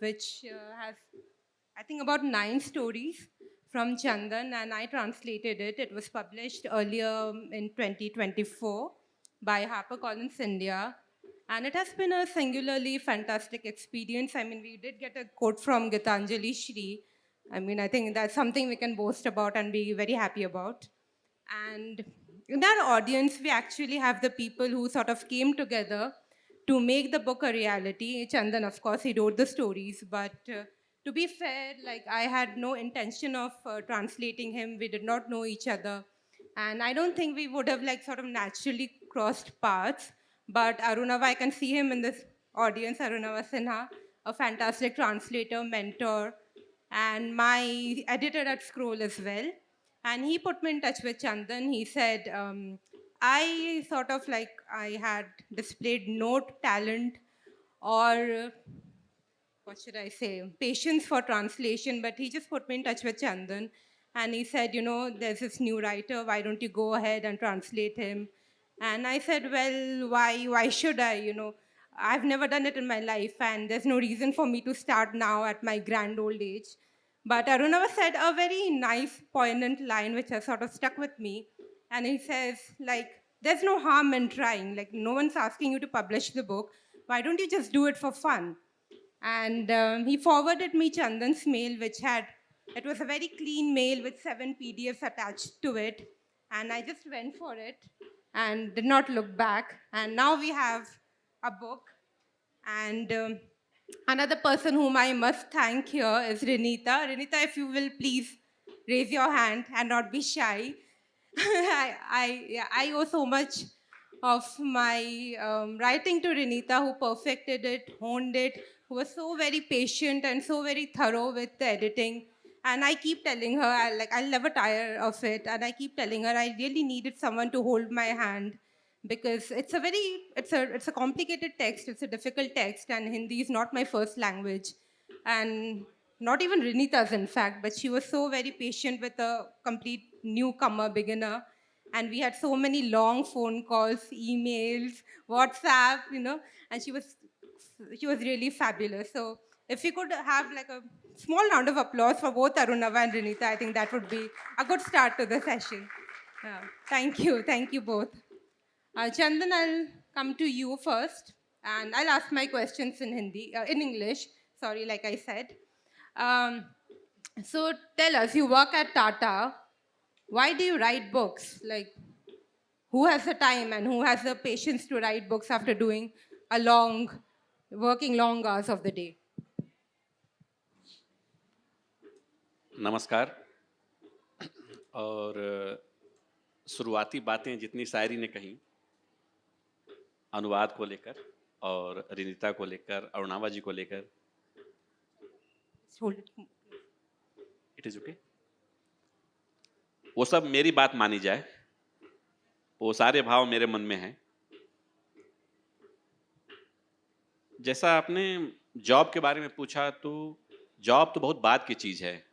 which has, I think, about 9 stories from Chandan, and I translated it. It was published earlier in 2024 by HarperCollins India. And it has been a singularly fantastic experience. I mean, we did get a quote from Gitanjali Shri. I mean, I think that's something we can boast about and be very happy about. And in our audience, we actually have the people who sort of came together to make the book a reality. Chandan, of course, he wrote the stories, but to be fair, like I had no intention of translating him. We did not know each other, and I don't think we would have like sort of naturally crossed paths. But Arunava, I can see him in this audience. Arunava Sinha, a fantastic translator, mentor, and my editor at Scroll as well. And he put me in touch with Chandan. He said, I sort of like I had displayed no talent or what should I say, patience for translation, but he just put me in touch with Chandan. And he said, there's this new writer, why don't you go ahead and translate him? And I said, well, why should I? I've never done it in my life, and there's no reason for me to start now at my grand old age. But Arunava said a very nice, poignant line which has sort of stuck with me. And he says, like, there's no harm in trying. Like, no one's asking you to publish the book. Why don't you just do it for fun? And he forwarded me Chandan's mail, it was a very clean mail with 7 PDFs attached to it. And I just went for it and did not look back. And now we have a book. And another person whom I must thank here is Renita. Renita, if you will please raise your hand and not be shy. I owe so much of my writing to Renita, who perfected it, honed it, who was so very patient and so very thorough with the editing. And I keep telling her, I'll never tire of it. And I keep telling her I really needed someone to hold my hand because it's a complicated text. It's a difficult text, and Hindi is not my first language, and not even Renita's, in fact. But she was so very patient with a complete newcomer, beginner, and we had so many long phone calls, emails, WhatsApp, and she was really fabulous. So if we could have like a small round of applause for both Arunava and Renita, I think that would be a good start to the session. Thank you both. Chandan, I'll come to you first, and I'll ask my questions in English. Sorry, like I said. Um, so tell us, you work at Tata. Why do you write books? Like, who has the time and who has the patience to write books after doing working long hours of the day? नमस्कार। और शुरुआती बातें जितनी शायरी ने कही अनुवाद को लेकर और रिनिता को लेकर, अरुणावा जी को लेकर, इट इज ओके, वो सब मेरी बात मानी जाए, वो सारे भाव मेरे मन में हैं। जैसा आपने जॉब के बारे में पूछा, तो जॉब तो बहुत बाद की चीज़ है,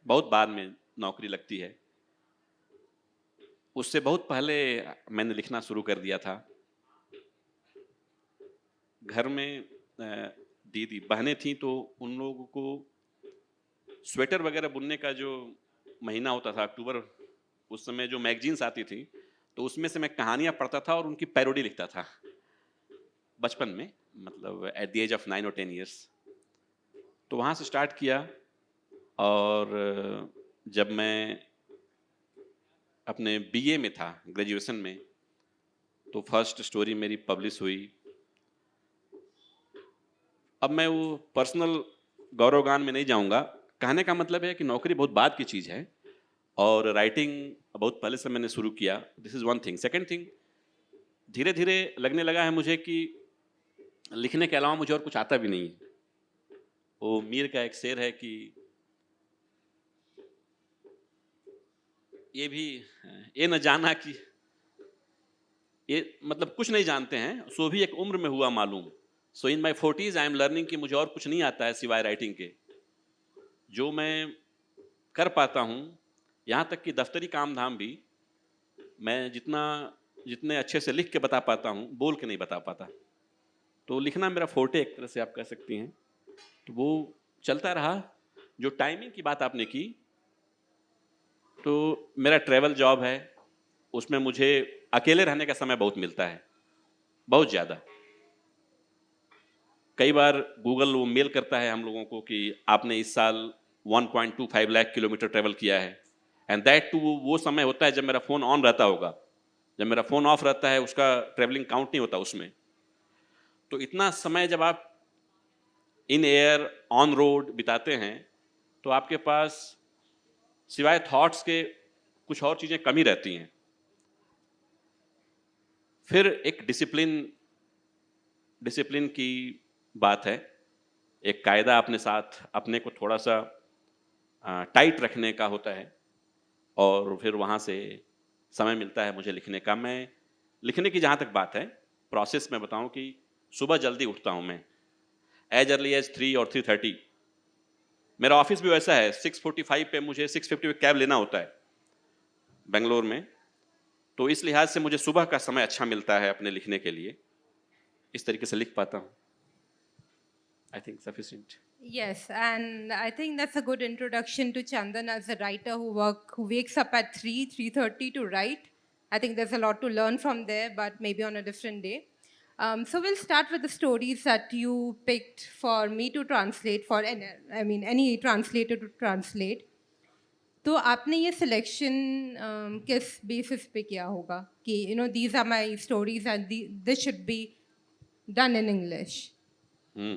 बहुत बाद में नौकरी लगती है। उससे बहुत पहले मैंने लिखना शुरू कर दिया था। घर में दीदी बहनें थीं, तो उन लोगों को स्वेटर वगैरह बुनने का जो महीना होता था, अक्टूबर, उस समय जो मैगजीन्स आती थी, तो उसमें से मैं कहानियाँ पढ़ता था और उनकी पैरोडी लिखता था बचपन में, मतलब एट द एज ऑफ 9 और 10 ईयर्स। तो वहाँ से स्टार्ट किया, और जब मैं अपने बीए में था, ग्रेजुएशन में, तो फर्स्ट स्टोरी मेरी पब्लिश हुई। अब मैं वो पर्सनल गौरवगान में नहीं जाऊंगा। कहने का मतलब है कि नौकरी बहुत बाद की चीज़ है और राइटिंग बहुत पहले से मैंने शुरू किया। This is one thing. Second thing, धीरे धीरे लगने लगा है मुझे कि लिखने के अलावा मुझे और कुछ आता भी नहीं। वो मीर का एक शेर है कि ये न जाना कि ये, मतलब कुछ नहीं जानते हैं, सो भी एक उम्र में हुआ मालूम। सो इन माई 40s आई एम लर्निंग कि मुझे और कुछ नहीं आता है सिवाय राइटिंग के। जो मैं कर पाता हूँ, यहाँ तक कि दफ्तरी काम धाम भी मैं जितने अच्छे से लिख के बता पाता हूँ, बोल के नहीं बता पाता। तो लिखना मेरा फोर्टे एक तरह से आप कह सकती हैं। तो वो चलता रहा। जो टाइमिंग की बात आपने की, तो मेरा ट्रैवल जॉब है, उसमें मुझे अकेले रहने का समय बहुत मिलता है, बहुत ज़्यादा। कई बार गूगल वो मेल करता है हम लोगों को कि आपने इस साल 1.25 लाख किलोमीटर ट्रैवल किया है, एंड दैट टू वो समय होता है जब मेरा फ़ोन ऑन रहता होगा। जब मेरा फ़ोन ऑफ रहता है, उसका ट्रैवलिंग काउंट नहीं होता उसमें। तो इतना समय जब आप इन एयर, ऑन रोड बिताते हैं, तो आपके पास सिवाय थॉट्स के कुछ और चीज़ें कमी रहती हैं। फिर एक डिसिप्लिन डिसिप्लिन की बात है। एक कायदा अपने साथ अपने को थोड़ा-सा टाइट रखने का होता है, और फिर वहाँ से समय मिलता है मुझे लिखने का। मैं लिखने की जहाँ तक बात है, प्रोसेस में बताऊँ कि सुबह जल्दी उठता हूँ मैं, एज़ अर्ली एज़ 3 और 3:30। मेरा ऑफ़िस भी वैसा है, 6:45 पे मुझे 6:50 पे कैब लेना होता है, बैंगलोर में। तो इस लिहाज से मुझे सुबह का समय अच्छा मिलता है अपने लिखने के लिए। इस तरीके से लिख पाता हूँ। I think sufficient. Yes, and I think that's a good introduction to Chandan as a writer who wakes up at 3:30 to write. I think there's a lot to learn from there, but maybe on a different day. So we'll start with the stories that you picked for me to translate for any translator to translate. तो आपने ये selection किस basis पे किया होगा कि these are my stories and this should be done in English? हुँ।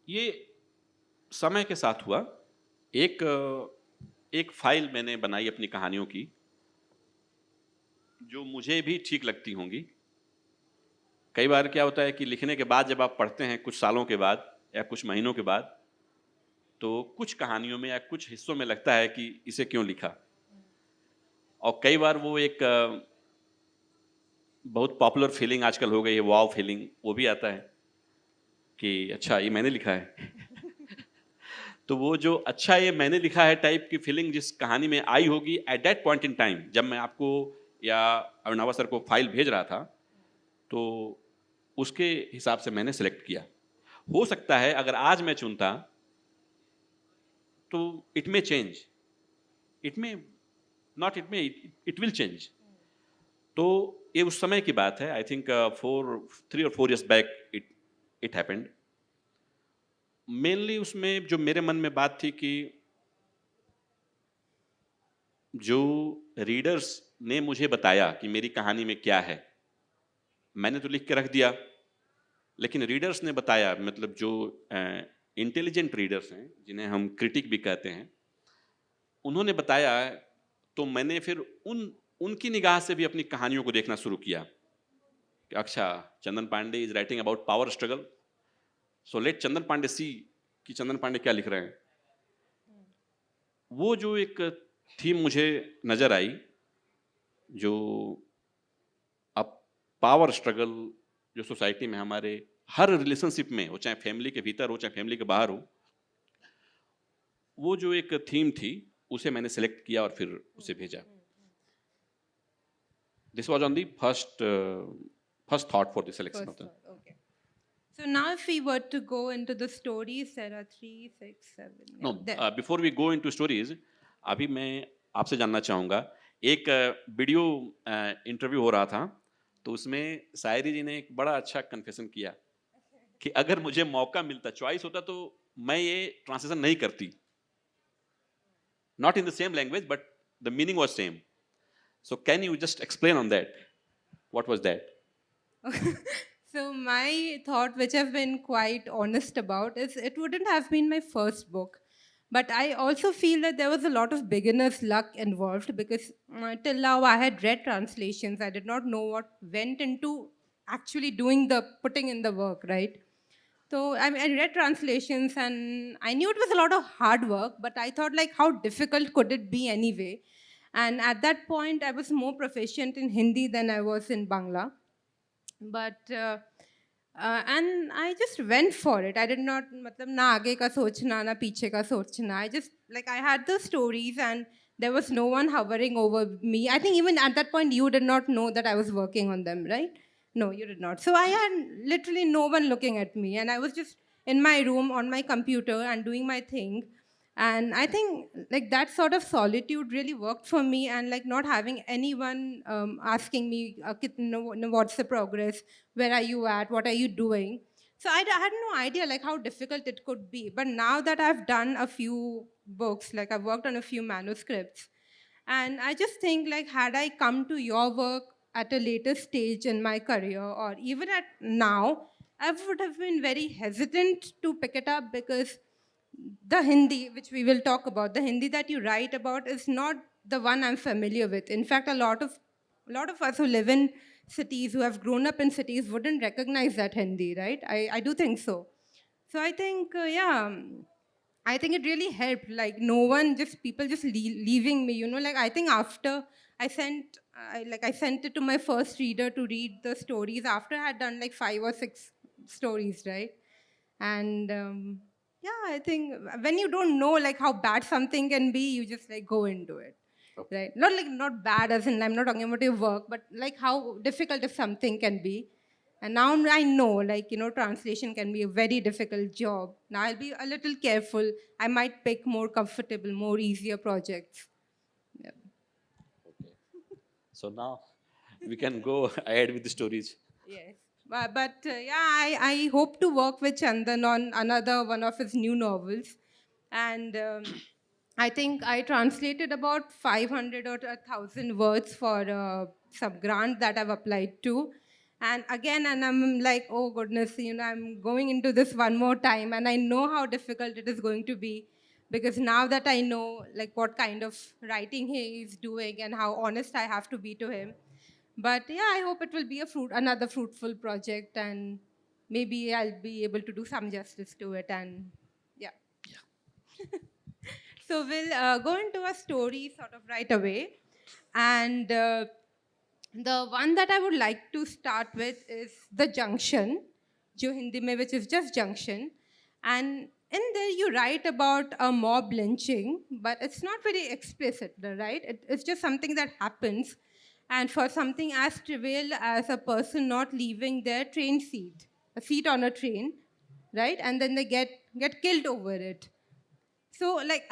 ये समय के साथ हुआ। एक एक फ़ाइल मैंने बनाई अपनी कहानियों की, जो मुझे भी ठीक लगती होंगी। कई बार क्या होता है कि लिखने के बाद जब आप पढ़ते हैं कुछ सालों के बाद या कुछ महीनों के बाद, तो कुछ कहानियों में या कुछ हिस्सों में लगता है कि इसे क्यों लिखा? और कई बार वो एक बहुत पॉपुलर फीलिंग आजकल हो गई है, वॉव फीलिंग, वो भी आता है कि अच्छा ये मैंने लिखा है। तो वो जो अच्छा ये मैंने लिखा है टाइप की फीलिंग जिस कहानी में आई होगी eight that point in time, जब मैं आपको या अरुणावा सर को फाइल भेज रहा था, तो उसके हिसाब से मैंने सेलेक्ट किया। हो सकता है अगर आज मैं चुनता, तो it may change, it may not, it will change. तो ये उस समय की बात है। आई थिंक 3 और 4 years back it it happened. Mainly उसमें जो मेरे मन में बात थी कि जो रीडर्स ने मुझे बताया कि मेरी कहानी में क्या है, मैंने तो लिख के रख दिया, लेकिन रीडर्स ने बताया, मतलब जो इंटेलिजेंट रीडर्स हैं, जिन्हें हम क्रिटिक भी कहते हैं, उन्होंने बताया, तो मैंने फिर उनकी निगाह से भी अपनी कहानियों को देखना शुरू किया कि अच्छा, Chandan Pandey is writing about power struggle, so let Chandan Pandey see कि चंदन पांडे क्या लिख रहे हैं। वो जो एक थीम मुझे नजर आई, जो अब पावर स्ट्रगल जो सोसाइटी में हमारे हर रिलेशनशिप में हो, चाहे फैमिली के भीतर हो चाहे फैमिली के बाहर हो, वो जो एक थीम थी उसे मैंने सेलेक्ट किया और फिर उसे भेजा। This was on the first thought for the selection of the. Okay. So now if we were to go into the stories, there are 3, 6, 7. No, before we go into stories, अभी मैं आपसे जानना चाहूँगा, एक वीडियो इंटरव्यू हो रहा था, तो उसमें शायरी जी ने एक बड़ा अच्छा कन्फेशन किया कि अगर मुझे मौका मिलता, चॉइस होता, तो मैं ये ट्रांसलेशन नहीं करती, not in the same language but the meaning was same. So can you just explain on that, what was that? So my thought, which I've been quite honest about, is it wouldn't have been my first book. But I also feel that there was a lot of beginner's luck involved because till now I had read translations. I did not know what went into actually putting in the work, right? So I read translations and I knew it was a lot of hard work, but I thought like how difficult could it be anyway? And at that point, I was more proficient in Hindi than I was in Bangla. And I just went for it. I did not, मतलब ना आगे का सोचना ना पीछे का सोचना. I just like I had the stories and there was no one hovering over me. I think even at that point you did not know that I was working on them, right? No, you did not. So I had literally no one looking at me, and I was just in my room on my computer and doing my thing. And I think like that sort of solitude really worked for me, and like not having anyone asking me, what's the progress? Where are you at? What are you doing? So I had no idea like how difficult it could be. But now that I've done a few books, like I've worked on a few manuscripts, and I just think like had I come to your work at a later stage in my career or even at now, I would have been very hesitant to pick it up because the Hindi, which we will talk about, the Hindi that you write about is not the one I'm familiar with. In fact, a lot of us who live in cities, who have grown up in cities, wouldn't recognize that Hindi, right? I do think so. So I think, I think it really helped. Like no one, just people just leaving me. Like I think after I sent it to my first reader to read the stories after I had done like 5 or 6 stories, right? And yeah, I think when you don't know like how bad something can be, you just like go into it, right? Not like not bad as in I'm not talking about your work, but like how difficult if something can be. And now I know, like, translation can be a very difficult job. Now I'll be a little careful. I might pick more comfortable, more easier projects. Yeah. Okay. So now we can go ahead with the stories. Yes. But yeah, I hope to work with Chandan on another one of his new novels. And I think I translated about 500 or 1,000 words for some grant that I've applied to. And I'm like, oh goodness, I'm going into this one more time. And I know how difficult it is going to be because now that I know like what kind of writing he is doing and how honest I have to be to him. But yeah, I hope it will be another fruitful project, and maybe I'll be able to do some justice to it. And yeah, so we'll go into a story sort of right away. And the one that I would like to start with is The Junction, jo Hindi mein, which is just Junction. And in there, you write about a mob lynching, but it's not very explicit, right? It's just something that happens. And for something as trivial as a person not leaving their train seat, a seat on a train, right? And then they get killed over it. So, like,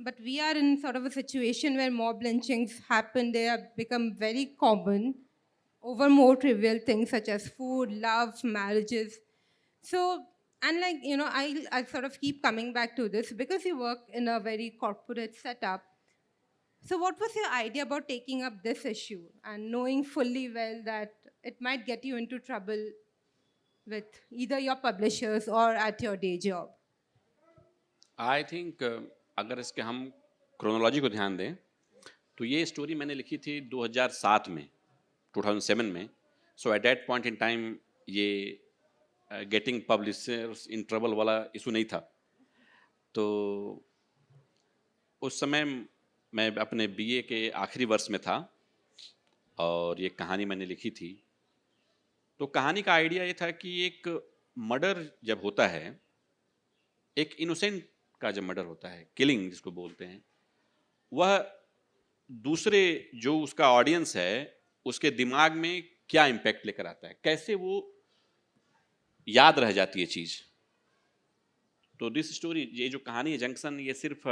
but we are in sort of a situation where mob lynchings happen. They have become very common over more trivial things such as food, love, marriages. So, and like, I sort of keep coming back to this because you work in a very corporate setup. So, what was your idea about taking up this issue and knowing fully well that it might get you into trouble with either your publishers or at your day job? I think अगर इसके हम chronology को ध्यान दें तो ये story मैंने लिखी थी 2007 में 2007 में. So at that point in time ये गेटिंग पब्लिशर्स इन ट्रबल वाला इशू नहीं था. तो उस समय मैं अपने बीए के आखिरी वर्ष में था और ये कहानी मैंने लिखी थी. तो कहानी का आइडिया ये था कि एक मर्डर जब होता है, एक इनोसेंट का जब मर्डर होता है, किलिंग जिसको बोलते हैं, वह दूसरे जो उसका ऑडियंस है उसके दिमाग में क्या इम्पैक्ट लेकर आता है, कैसे वो याद रह जाती है चीज़. तो दिस स्टोरी, ये जो कहानी है जंक्शन, ये सिर्फ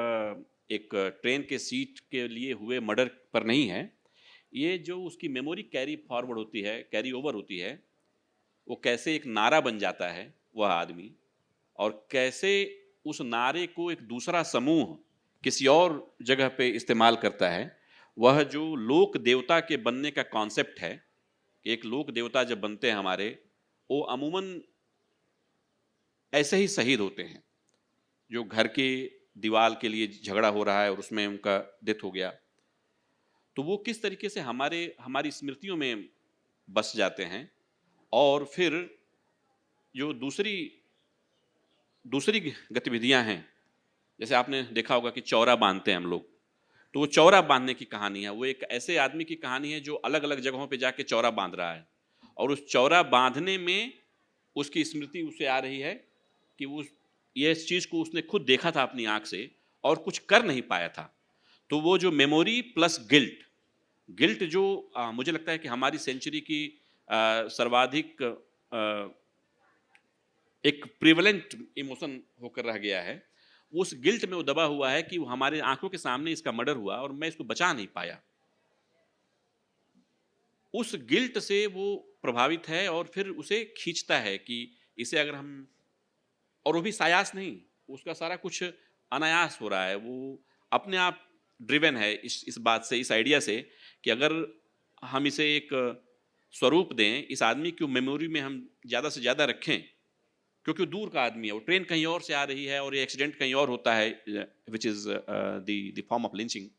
एक ट्रेन के सीट के लिए हुए मर्डर पर नहीं है. ये जो उसकी मेमोरी कैरी फॉरवर्ड होती है, कैरी ओवर होती है, वो कैसे एक नारा बन जाता है वह आदमी, और कैसे उस नारे को एक दूसरा समूह किसी और जगह पे इस्तेमाल करता है. वह जो लोक देवता के बनने का कॉन्सेप्ट है, एक लोक देवता जब बनते हैं हमारे, वो अमूमन ऐसे ही शहीद होते हैं. जो घर के दीवार के लिए झगड़ा हो रहा है और उसमें उनका डेथ हो गया, तो वो किस तरीके से हमारी स्मृतियों में बस जाते हैं. और फिर जो दूसरी गतिविधियां हैं, जैसे आपने देखा होगा कि चौरा बांधते हैं हम लोग, तो वो चौरा बांधने की कहानी है. वो एक ऐसे आदमी की कहानी है जो अलग अलग जगहों पे जाके चौरा बांध रहा है, और उस चौरा बांधने में उसकी स्मृति उसे आ रही है कि वो ये इस चीज़ को उसने खुद देखा था अपनी आँख से और कुछ कर नहीं पाया था. तो वो जो मेमोरी प्लस गिल्ट जो मुझे लगता है कि हमारी सेंचुरी की सर्वाधिक एक प्रिवलेंट इमोशन होकर रह गया है। उस गिल्ट में वो दबा हुआ है कि हमारे आंखों के सामने इसका मर्डर हुआ और मैं इसको बचा नहीं पाया। उस गिल्ट से वो प्रभावित है और फिर उसे खींचता है कि इसे अगर हम, और वो भी सायास नहीं, उसका सारा कुछ अनायास हो रहा है। वो अपने आप ड्रिवन है इस बात से, इस आइडिया से कि अगर हम इसे एक स्वरूप दें, इस आदमी की मेमोरी में हम ज़्यादा से ज़्यादा रखें, क्योंकि वो दूर का आदमी है, वो ट्रेन कहीं और से आ रही है और ये एक्सीडेंट कहीं और होता है, which is the form of lynching.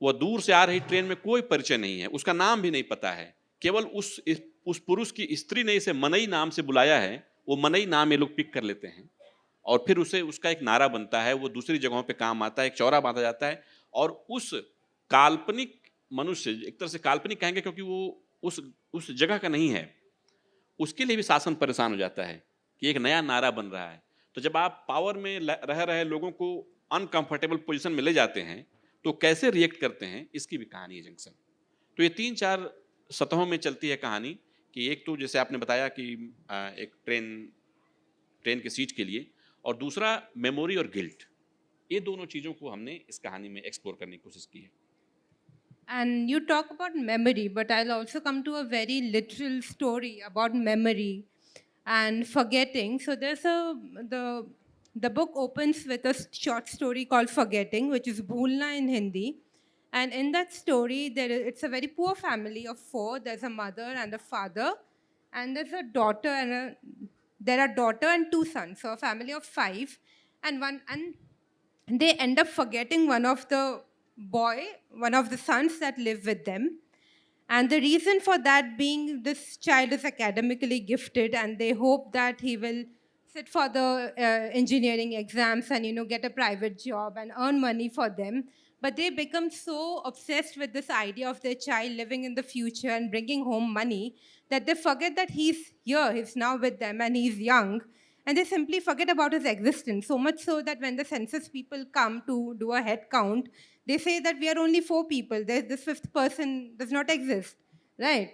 वह दूर से आ रही ट्रेन में कोई परिचय नहीं है, उसका नाम भी नहीं पता है, केवल उस पुरुष की स्त्री ने इसे मनई नाम से बुलाया है, वो मनई नाम ये लोग पिक कर लेते हैं और फिर उसे उसका एक नारा बनता है, वो दूसरी जगहों पे काम आता है, एक चौरा बांधा जाता है और उस काल्पनिक मनुष्य, एक तरह से काल्पनिक कहेंगे क्योंकि वो उस जगह का नहीं है, उसके लिए भी शासन परेशान हो जाता है कि एक नया नारा बन रहा है। तो जब आप पावर में रह रहे लोगों को अनकंफर्टेबल पोजीशन में ले जाते हैं तो कैसे रिएक्ट करते हैं, इसकी भी कहानी है जंक्शन। तो ये 3-4 सतहों में चलती है कहानी कि एक तो जैसे आपने बताया कि एक ट्रेन के सीट के लिए, और दूसरा मेमोरी और गिल्ट, ये दोनों चीज़ों को हमने इस कहानी में एक्सप्लोर करने की कोशिश की है। And you talk about memory, but I'll also come to a very literal story about memory and forgetting. So the book opens with a short story called Forgetting, which is Bhulna in Hindi. And in that story, it's a very poor family of 4. There's a mother and a father, and there's a daughter there are daughter and 2 sons. So a family of 5, and they end up forgetting one of the sons that live with them. And the reason for that being this child is academically gifted and they hope that he will sit for the engineering exams and get a private job and earn money for them. But they become so obsessed with this idea of their child living in the future and bringing home money that they forget that he's here, he's now with them and he's young, and they simply forget about his existence. So much so that when the census people come to do a head count, they say that we are only 4 people. This 5th person does not exist, right?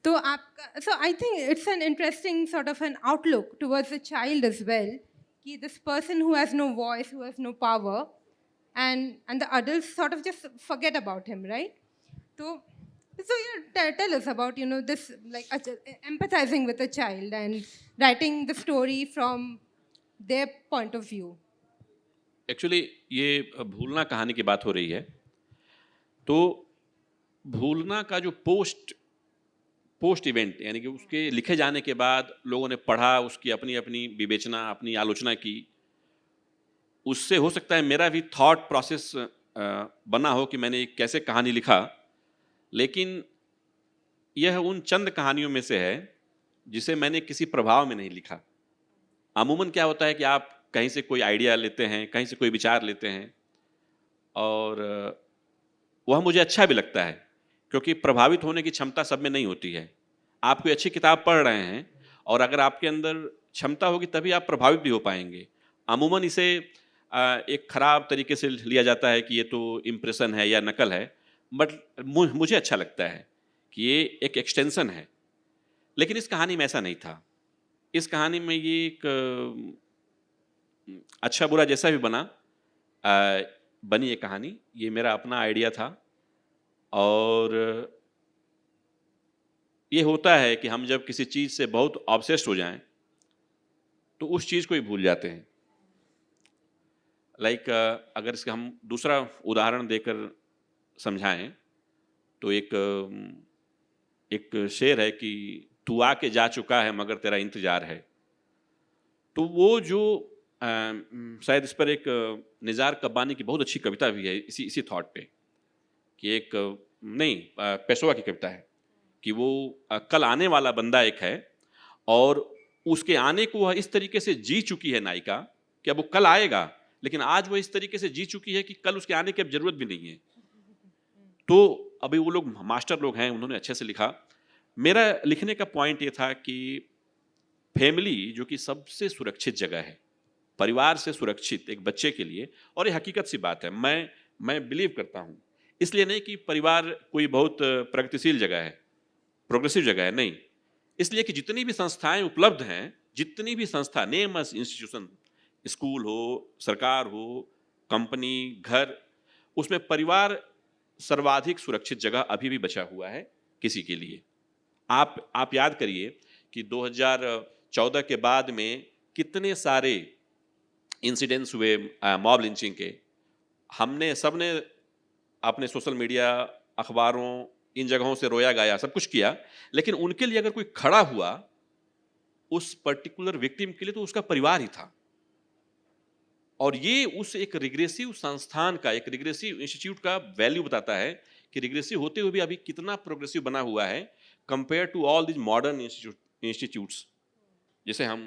So I think it's an interesting sort of an outlook towards the child as well. Ki this person who has no voice, who has no power, and the adults sort of just forget about him, right? So tell us about this, like empathizing with a child and writing the story from their point of view. Actually ये भूलना कहानी की बात हो रही है, तो भूलना का जो पोस्ट इवेंट, यानी कि उसके लिखे जाने के बाद लोगों ने पढ़ा, उसकी अपनी अपनी विवेचना, अपनी आलोचना की, उससे हो सकता है मेरा भी थॉट प्रोसेस बना हो कि मैंने कैसे कहानी लिखा, लेकिन यह उन चंद कहानियों में से है जिसे मैंने किसी प्रभाव में नहीं लिखा। अमूमन क्या होता है कि आप कहीं से कोई आइडिया लेते हैं, कहीं से कोई विचार लेते हैं और वह मुझे अच्छा भी लगता है, क्योंकि प्रभावित होने की क्षमता सब में नहीं होती है। आप कोई अच्छी किताब पढ़ रहे हैं और अगर आपके अंदर क्षमता होगी तभी आप प्रभावित भी हो पाएंगे। अमूमन इसे एक खराब तरीके से लिया जाता है कि ये तो इम्प्रेशन है या नकल है, बट मुझे अच्छा लगता है कि ये एक एक्सटेंशन है। लेकिन इस कहानी में ऐसा नहीं था। इस कहानी में ये एक अच्छा बुरा जैसा भी बनी ये कहानी, ये मेरा अपना आइडिया था। और ये होता है कि हम जब किसी चीज़ से बहुत ऑब्सेस्ड हो जाएं तो उस चीज़ को ही भूल जाते हैं। लाइक अगर इसका हम दूसरा उदाहरण देकर समझाएं तो एक शेर है कि तू आके जा चुका है मगर तेरा इंतजार है। तो वो जो शायद इस पर एक निज़ार कब्बानी की बहुत अच्छी कविता भी है इसी थॉट पे, कि एक नहीं पेशवा की कविता है कि वो कल आने वाला बंदा एक है और उसके आने को वह इस तरीके से जी चुकी है नायिका कि अब वो कल आएगा, लेकिन आज वो इस तरीके से जी चुकी है कि कल उसके आने की अब जरूरत भी नहीं है। तो अभी वो लोग मास्टर लोग हैं, उन्होंने अच्छे से लिखा। मेरा लिखने का पॉइंट ये था कि फैमिली जो कि सबसे सुरक्षित जगह है, परिवार से सुरक्षित एक बच्चे के लिए, और ये हकीकत सी बात है, मैं बिलीव करता हूँ, इसलिए नहीं कि परिवार कोई बहुत प्रगतिशील जगह है। प्रोग्रेसिव जगह है, नहीं। इसलिए कि जितनी भी संस्थाएं उपलब्ध हैं, जितनी भी संस्था, नेम अस इंस्टीट्यूशन, स्कूल हो, सरकार हो, कंपनी, घर, उसमें परिवार सर्वाधिक सुरक्षित जगह अभी भी बचा हुआ है किसी के लिए। आप याद करिए कि 2014 के बाद में कितने सारे इंसिडेंट्स हुए मॉब लिंचिंग के। हमने सबने अपने सोशल मीडिया, अखबारों, इन जगहों से रोया गाया, सब कुछ किया, लेकिन उनके लिए अगर कोई खड़ा हुआ उस पर्टिकुलर विक्टिम के लिए, तो उसका परिवार ही था। और ये उस एक रिग्रेसिव संस्थान का, एक रिग्रेसिव इंस्टीट्यूट का वैल्यू बताता है कि रिग्रेसिव होते हुए भी अभी कितना प्रोग्रेसिव बना हुआ है compare to all this modern institutes, जैसे हम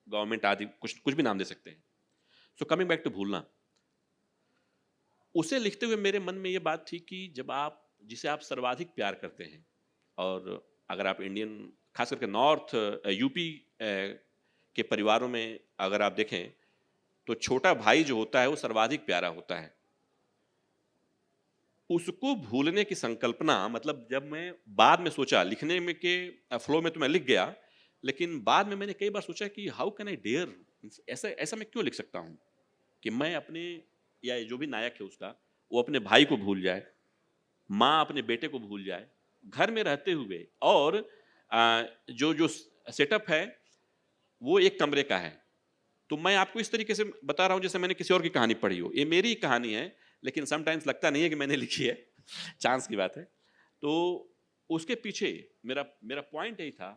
गवर्नमेंट आदि कुछ कुछ भी नाम दे सकते हैं। सो कमिंग बैक टू भूलना, उसे लिखते हुए मेरे मन में ये बात थी कि जब आप, जिसे आप सर्वाधिक प्यार करते हैं, और अगर आप इंडियन, खास करके नॉर्थ यूपी के परिवारों में अगर आप देखें, तो छोटा भाई जो होता है वो सर्वाधिक प्यारा होता है। उसको भूलने की संकल्पना, मतलब जब मैं बाद में सोचा, लिखने में के फ्लो में तो मैं लिख गया, लेकिन बाद में मैंने कई बार सोचा कि हाउ कैन आई डेयर, ऐसा ऐसा मैं क्यों लिख सकता हूँ कि मैं अपने, या जो भी नायक है उसका, वो अपने भाई को भूल जाए, माँ अपने बेटे को भूल जाए, घर में रहते हुए, और जो जो सेटअप है वो एक कमरे का है। तो मैं आपको इस तरीके से बता रहा हूँ जैसे मैंने किसी और की कहानी पढ़ी हो। ये मेरी ही कहानी है, लेकिन समटाइम्स लगता नहीं है कि मैंने लिखी है, चांस की बात है। तो उसके पीछे मेरा मेरा पॉइंट यही था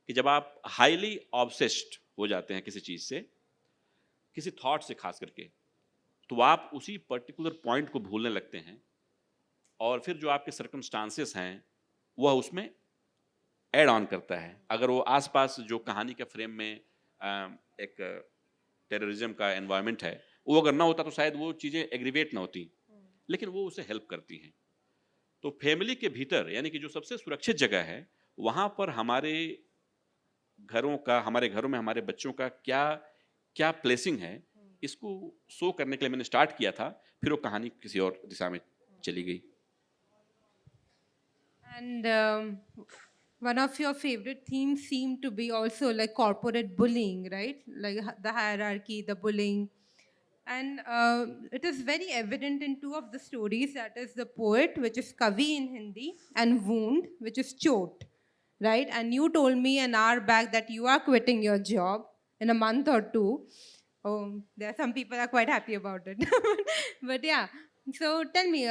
कि जब आप हाईली ऑब्सेस्ड हो जाते हैं किसी चीज से, किसी थॉट से खास करके, तो आप उसी पर्टिकुलर पॉइंट को भूलने लगते हैं, और फिर जो आपके सर्कमस्टांसेस हैं वह उसमें ऐड ऑन करता है। अगर वो आसपास जो कहानी के फ्रेम में एक टेररिज्म का एनवायरनमेंट है, वो अगर ना होता तो शायद वो चीज़ें एग्रीवेट ना होती, लेकिन वो उसे हेल्प करती हैं। तो फैमिली के भीतर, यानी कि जो सबसे सुरक्षित जगह है, वहाँ पर हमारे घरों का, हमारे घरों में हमारे बच्चों का क्या क्या प्लेसिंग है, इसको शो करने के लिए मैंने स्टार्ट किया था। फिर वो कहानी किसी और दिशा में चली गई। And one of your favorite themes seem to be also like corporate bullying, right? Like the hierarchy, the bullying. And it is very evident in two of the stories, that is The Poet, which is Kavi in Hindi, and Wound, which is Chot, right? And you told me an hour back that you are quitting your job in a month or two. Oh, there are some people are quite happy about it. But yeah, so tell me,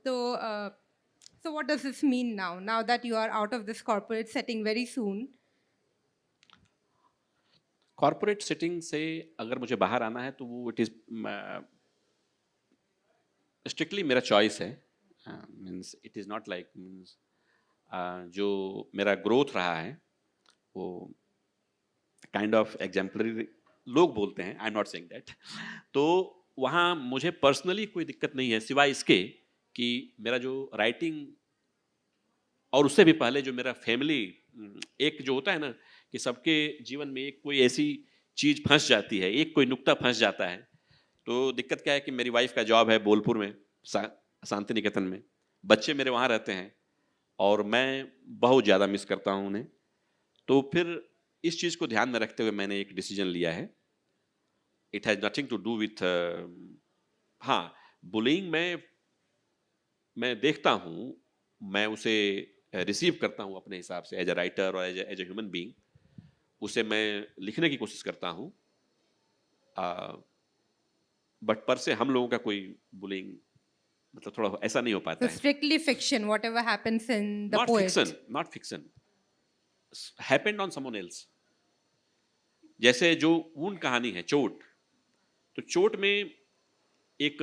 so what does this mean now? Now that you are out of this corporate setting very soon, corporate setting से अगर मुझे बाहर आना है तो वो it is strictly मेरा choice है। Means it is not like, means जो मेरा ग्रोथ रहा है वो काइंड ऑफ एग्जाम्पलरी लोग बोलते हैं, I am not saying that. तो वहाँ मुझे पर्सनली कोई दिक्कत नहीं है, सिवाय इसके कि मेरा जो राइटिंग, और उससे भी पहले जो मेरा फैमिली, एक जो होता है ना कि सबके जीवन में एक कोई ऐसी चीज़ फंस जाती है, एक कोई नुक्ता फंस जाता है। तो दिक्कत क्या है कि मेरी वाइफ का जॉब है बोलपुर में, शांति निकेतन में, बच्चे मेरे वहाँ रहते हैं, और मैं बहुत ज़्यादा मिस करता हूँ उन्हें। तो फिर इस चीज़ को ध्यान में रखते हुए मैंने एक डिसीजन लिया है। It has nothing to do with, हाँ, बुलिंग मैं देखता हूँ, मैं उसे रिसीव करता हूँ अपने हिसाब से, एज ए राइटर और एज ए ह्यूमन बीइंग, उसे मैं लिखने की कोशिश करता हूँ। बट पर से हम लोगों का कोई बुलिंग, मतलब थोड़ा ऐसा नहीं हो पाता so है। strictly fiction, whatever happens in The not Poet. Fiction, not fiction, happened on someone else. जैसे जो वुंड कहानी है, चोट, तो चोट में एक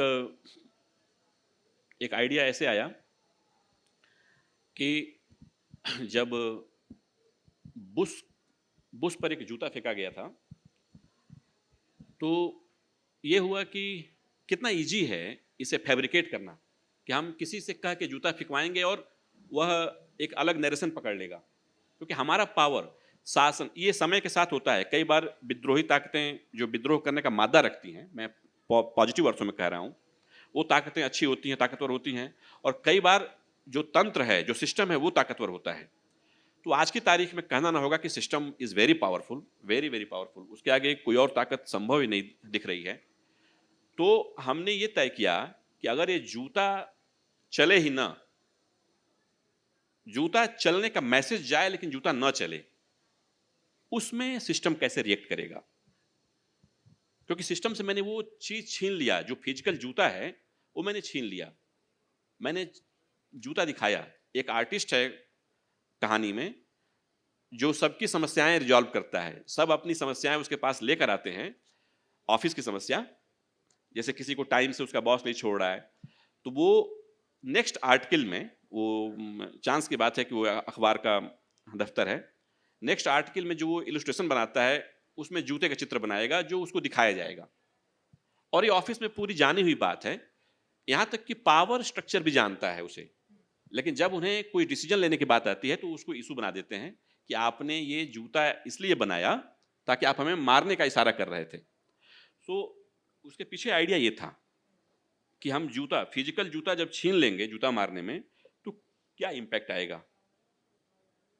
एक आइडिया ऐसे आया कि जब बुश बुश पर एक जूता फेंका गया था, तो ये हुआ कि कितना इजी है इसे फैब्रिकेट करना, कि हम किसी से कह के जूता फेंकवाएंगे और वह एक अलग नरेशन पकड़ लेगा, क्योंकि हमारा पावर, शासन, ये समय के साथ होता है। कई बार विद्रोही ताकतें जो विद्रोह करने का मादा रखती हैं, मैं पॉजिटिव अर्थों में कह रहा हूँ, वो ताकतें अच्छी होती हैं, ताकतवर होती हैं, और कई बार जो तंत्र है, जो सिस्टम है, वो ताकतवर होता है। तो आज की तारीख में कहना ना होगा कि system is very powerful, very very powerful, उसके आगे कोई और ताकत संभव ही नहीं दिख रही है। तो हमने ये तय किया कि अगर ये जूता चले ही ना, जूता चलने का मैसेज जाए लेकिन जूता ना चले, उसमें सिस्टम कैसे रिएक्ट करेगा? क्योंकि सिस्टम से मैंने वो चीज़ छीन लिया, जो फिजिकल जूता है, वो मैंने छीन लिया। मैंने जूता दिखाया, एक आर्टिस्ट है कहानी में, जो सबकी समस्याएँ रिज़ॉल्व करता है। सब अपनी समस्याएँ उसके पास लेकर आते हैं, ऑफ़िस की समस्या, जैसे किसी को टाइम से उसका बॉस नहीं छोड़ रहा है, तो वो नेक्स्ट आर्टिकल में वो चांस की बात है कि वो अखबार का दफ्तर है। नेक्स्ट आर्टिकल में जो वो इलस्ट्रेशन बनाता है, उसमें जूते का चित्र बनाएगा जो उसको दिखाया जाएगा। और ये ऑफ़िस में पूरी जानी हुई बात है, यहाँ तक कि पावर स्ट्रक्चर भी जानता है उसे। लेकिन जब उन्हें कोई डिसीजन लेने की बात आती है तो उसको इश्यू बना देते हैं कि आपने ये जूता इसलिए बनाया ताकि आप हमें मारने का इशारा कर रहे थे। सो उसके पीछे आइडिया ये था कि हम जूता, फिजिकल जूता जब छीन लेंगे जूता मारने में, तो क्या इम्पैक्ट आएगा।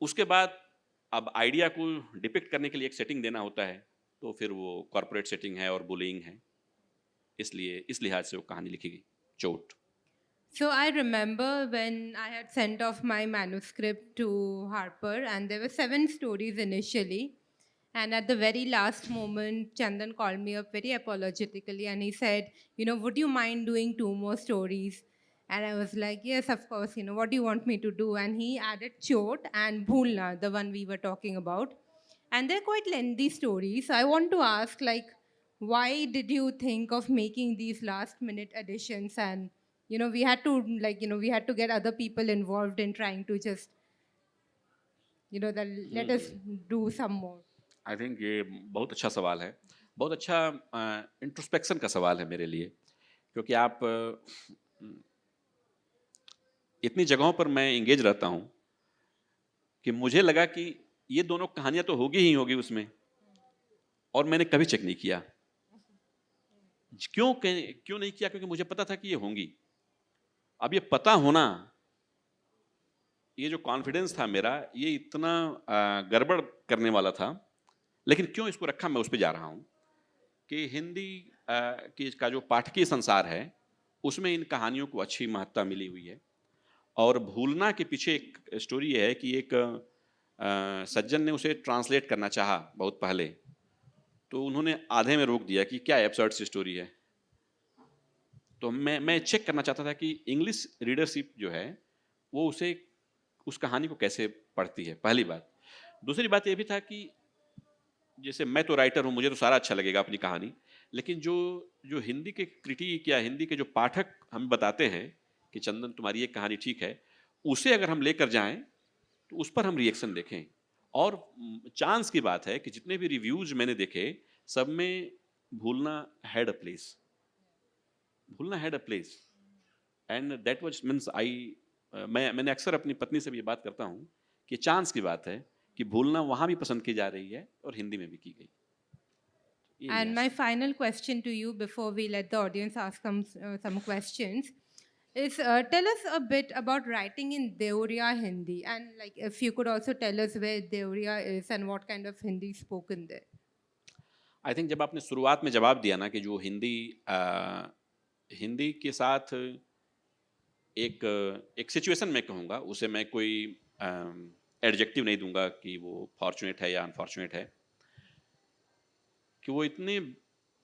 उसके बाद अब आइडिया को डिपिक्ट करने के लिए एक सेटिंग देना होता है, तो फिर वो कॉर्पोरेट सेटिंग है और बुलिंग है, इसलिए इस लिहाज से वो कहानी लिखी गई, चोट। So I remember when I had sent off my manuscript to Harper, and there were 7 stories initially. And at the very last moment, Chandan called me up very apologetically and he said, would you mind doing 2 more stories? And I was like, yes, of course, what do you want me to do? And he added Chot and Bhulna, the one we were talking about. And they're quite lengthy stories. So I want to ask, like, why did you think of making these last minute additions? And, we had to, we had to get other people involved in trying to just, let us do some more. I think ये बहुत अच्छा सवाल है, बहुत अच्छा introspection का सवाल है मेरे लिए, क्योंकि आप इतनी जगहों पर मैं एंगेज रहता हूँ कि मुझे लगा कि ये दोनों कहानियाँ तो होगी ही होगी उसमें, और मैंने कभी चेक नहीं किया। क्यों नहीं किया? क्योंकि मुझे पता था कि ये होंगी। अब ये पता होना, ये जो कॉन्फिडेंस था मेरा, ये इतना गड़बड़ करने वाला था। लेकिन क्यों इसको रखा, मैं उस पे जा रहा हूँ कि हिंदी का जो पाठकीय संसार है, उसमें इन कहानियों को अच्छी महत्ता मिली हुई है। और भूलना के पीछे एक स्टोरी ये है कि एक सज्जन ने उसे ट्रांसलेट करना चाहा बहुत पहले, तो उन्होंने आधे में रोक दिया कि क्या एब्सर्ड सी स्टोरी है। तो मैं चेक करना चाहता था कि इंग्लिश रीडरशिप जो है, वो उस कहानी को कैसे पढ़ती है, पहली बात। दूसरी बात ये भी था कि जैसे मैं तो राइटर हूँ, मुझे तो सारा अच्छा लगेगा अपनी कहानी, लेकिन जो जो हिंदी के क्रिटिक या हिंदी के जो पाठक हमें बताते हैं कि चंदन तुम्हारी ये कहानी ठीक है, उसे अगर हम लेकर जाएं तो उस पर हम रिएक्शन देखें। और चांस की बात है कि जितने भी रिव्यूज मैंने देखे, सब में भूलना हैड अ प्लेस, भूलना had a place, and that was means I, मैंने अक्सर अपनी पत्नी से भी ये बात करता हूँ कि चांस की बात है कि भूलना वहाँ भी पसंद की जा रही है और हिंदी में भी की गई। ये And लिहाज my से। final question to you before we let the audience ask some questions is tell us a bit about writing in Deoria Hindi, and like if you could also tell us where Deoria is and what kind of Hindi is spoken there. I think जब आपने शुरुआत में जवाब दिया ना कि जो हिंदी के साथ एक एक सिचुएशन में कहूँगा, उसे मैं कोई एडजेक्टिव नहीं दूंगा कि वो फॉर्चुनेट है या अनफॉर्चुनेट है, कि वो इतने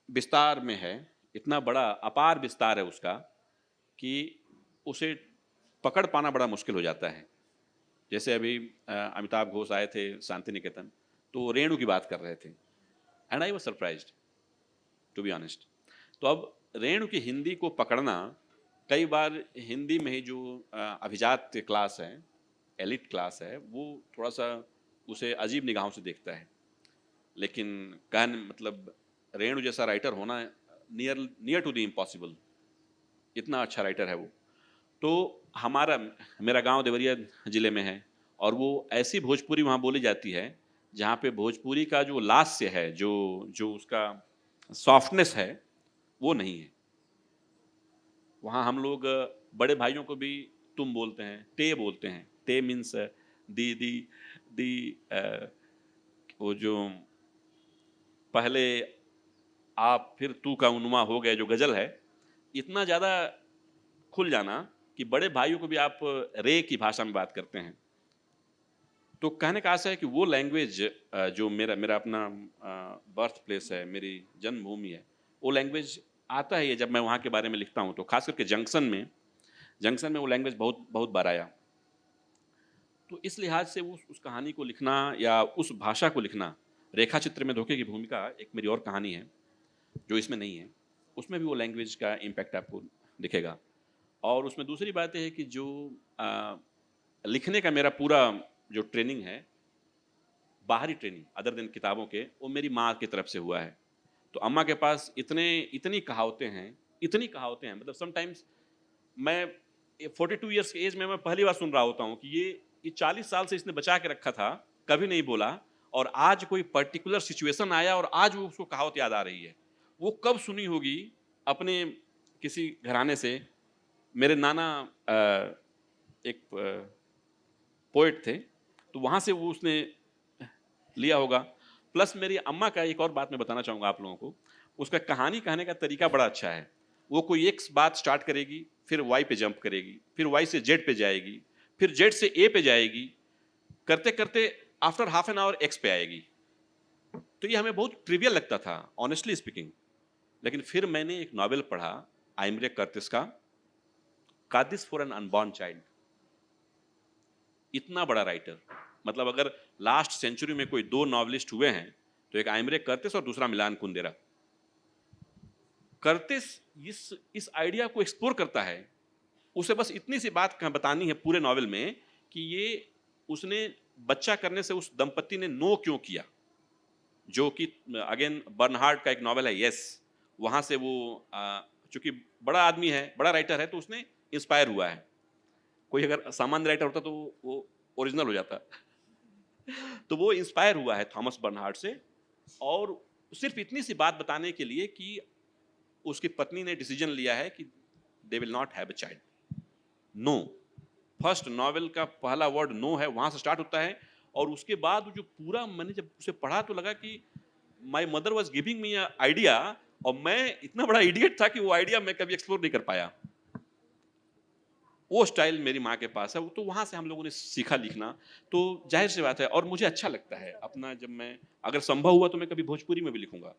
विस्तार में है, इतना बड़ा अपार विस्तार है उसका, कि उसे पकड़ पाना बड़ा मुश्किल हो जाता है। जैसे अभी अमिताभ घोष आए थे शांति निकेतन, तो रेणु की बात कर रहे थे, and I was surprised to be honest. तो अब रेणु की हिंदी को पकड़ना, कई बार हिंदी में ही जो अभिजात क्लास है, एलिट क्लास है, वो थोड़ा सा उसे अजीब निगाहों से देखता है। लेकिन मतलब रेणु जैसा राइटर होना नियर टू द इम्पॉसिबल, इतना अच्छा राइटर है वो। तो मेरा गांव देवरिया ज़िले में है, और वो ऐसी भोजपुरी वहाँ बोली जाती है जहाँ पे भोजपुरी का जो लास्य है, जो जो उसका सॉफ्टनेस है, वो नहीं है। वहाँ हम लोग बड़े भाइयों को भी तुम बोलते हैं, ते बोलते हैं। ते मीन्स दीदी, दी वो जो पहले आप फिर तू का उन्मा हो गए जो गजल है, इतना ज़्यादा खुल जाना कि बड़े भाइयों को भी आप रे की भाषा में बात करते हैं। तो कहने का आशा है कि वो लैंग्वेज जो मेरा मेरा अपना बर्थ प्लेस है, मेरी जन्मभूमि है, वो लैंग्वेज आता है ये जब मैं वहाँ के बारे में लिखता हूँ, तो खास करके जंक्शन में वो लैंग्वेज बहुत बहुत बार आया। तो इस लिहाज से उस कहानी को लिखना या उस भाषा को लिखना, रेखा चित्र में धोखे की भूमिका एक मेरी और कहानी है जो इसमें नहीं है, उसमें भी वो लैंग्वेज का इम्पैक्ट आपको दिखेगा। और उसमें दूसरी बात ये है कि जो लिखने का मेरा पूरा जो ट्रेनिंग है, बाहरी ट्रेनिंग अदर देन किताबों के, वो मेरी माँ की तरफ से हुआ है। तो अम्मा के पास इतनी कहावतें हैं, मतलब समटाइम्स मैं 42 ईयर्स की एज में मैं पहली बार सुन रहा होता हूँ कि ये 40 साल से इसने बचा के रखा था, कभी नहीं बोला, और आज कोई पर्टिकुलर सिचुएशन आया और आज वो उसको कहावत याद आ रही है। वो कब सुनी होगी अपने किसी घराने से। मेरे नाना एक पोएट थे, तो वहाँ से वो उसने लिया होगा। प्लस मेरी अम्मा का एक और बात मैं बताना चाहूँगा आप लोगों को, उसका कहानी कहने का तरीका बड़ा अच्छा है। वो कोई एक बात स्टार्ट करेगी, फिर वाई पे जंप करेगी, फिर वाई से जेड पे जाएगी, फिर जेड से ए पे जाएगी, करते करते after half an hour x पे आएगी। तो ये हमें बहुत ट्रिवियल लगता था ऑनेस्टली स्पीकिंग। लेकिन फिर मैंने एक नॉवेल पढ़ा आइमरे कर्टिस का, कादिस फॉर एन अनबॉर्न चाइल्ड। इतना बड़ा राइटर, मतलब अगर लास्ट सेंचुरी में कोई 2 नॉवलिस्ट हुए हैं तो एक आइमरे कर्टिस और दूसरा मिलान कुंदेरा। कर्टिस इस आइडिया को एक्सप्लोर करता है। उसे बस इतनी सी बात बतानी है पूरे नॉवेल में कि ये उसने बच्चा करने से उस दंपति ने नो क्यों किया, जो कि अगेन बर्नहार्ड का एक नॉवेल है यस, वहां से वो चूंकि बड़ा आदमी है, बड़ा राइटर है, तो उसने इंस्पायर हुआ है। कोई अगर सामान्य राइटर होता तो वो ओरिजिनल हो जाता। तो वो इंस्पायर हुआ है थॉमस बर्नहार्ड से, और सिर्फ इतनी सी बात बताने के लिए कि उसकी पत्नी ने डिसीजन लिया है कि they will not have a child. No, first novel का पहला वर्ड नो है, वहां से स्टार्ट होता है। और उसके बाद जो पूरा मैंने जब उसे पढ़ा तो लगा कि my mother was giving me idea, और मैं इतना बड़ा इडियट था कि वो आइडिया मैं कभी एक्सप्लोर नहीं कर पाया। वो स्टाइल मेरी माँ के पास है, तो वहाँ से हम लोगों ने सीखा लिखना। तो जाहिर सी बात है, और मुझे अच्छा लगता है अपना, जब मैं अगर संभव हुआ तो मैं कभी भोजपुरी में भी लिखूंगा।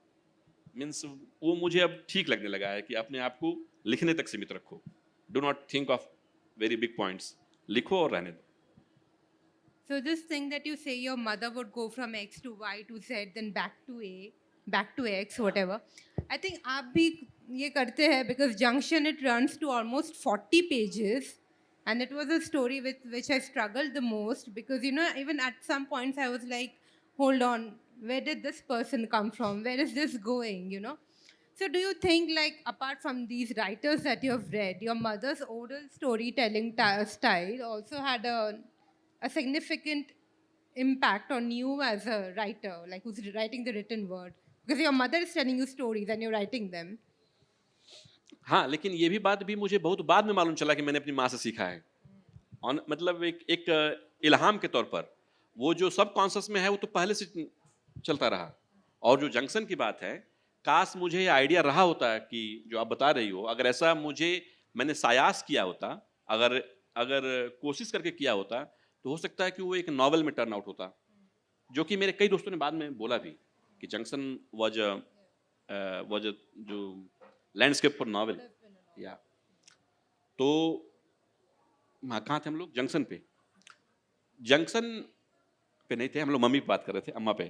मीन्स वो मुझे अब ठीक लगने लगा है कि अपने आप को लिखने तक सीमित रखो, do not think of very big points, लिखो और रहने दो। So this thing that you say your mother would go from X to Y to Z, then back to A, back to X, whatever. I think आप भी ये करते हैं because Junction it runs to almost 40 pages, and it was a story with which I struggled the most because even at some points I was like, hold on, where did this person come from? Where is this going? So do you think like apart from these writers that you have read, your mother's oral storytelling style also had a significant impact on you as a writer, like who's writing the written word? Because your mother is telling you stories and you're writing them. हाँ, लेकिन ये भी बात भी मुझे बहुत बाद में मालूम चला कि मैंने अपनी माँ से सीखा है। मतलब एक इल्हाम के तौर पर, वो जो सब कॉन्शियस में है वो तो पहले से चलता रहा। और जो जंक्शन की बात है, काश मुझे ये आइडिया रहा होता कि जो आप बता रही हो, अगर ऐसा मैंने सायास किया होता, अगर अगर कोशिश करके किया होता, तो हो सकता है कि वो एक नॉवेल में टर्न आउट होता। जो कि मेरे कई दोस्तों ने बाद में बोला भी कि जंक्शन वाज जो लैंडस्केप फॉर नॉवेल। या तो कहाँ थे हम लोग? जंक्शन पे नहीं थे हम लोग, मम्मी पे बात कर रहे थे, अम्मा पे।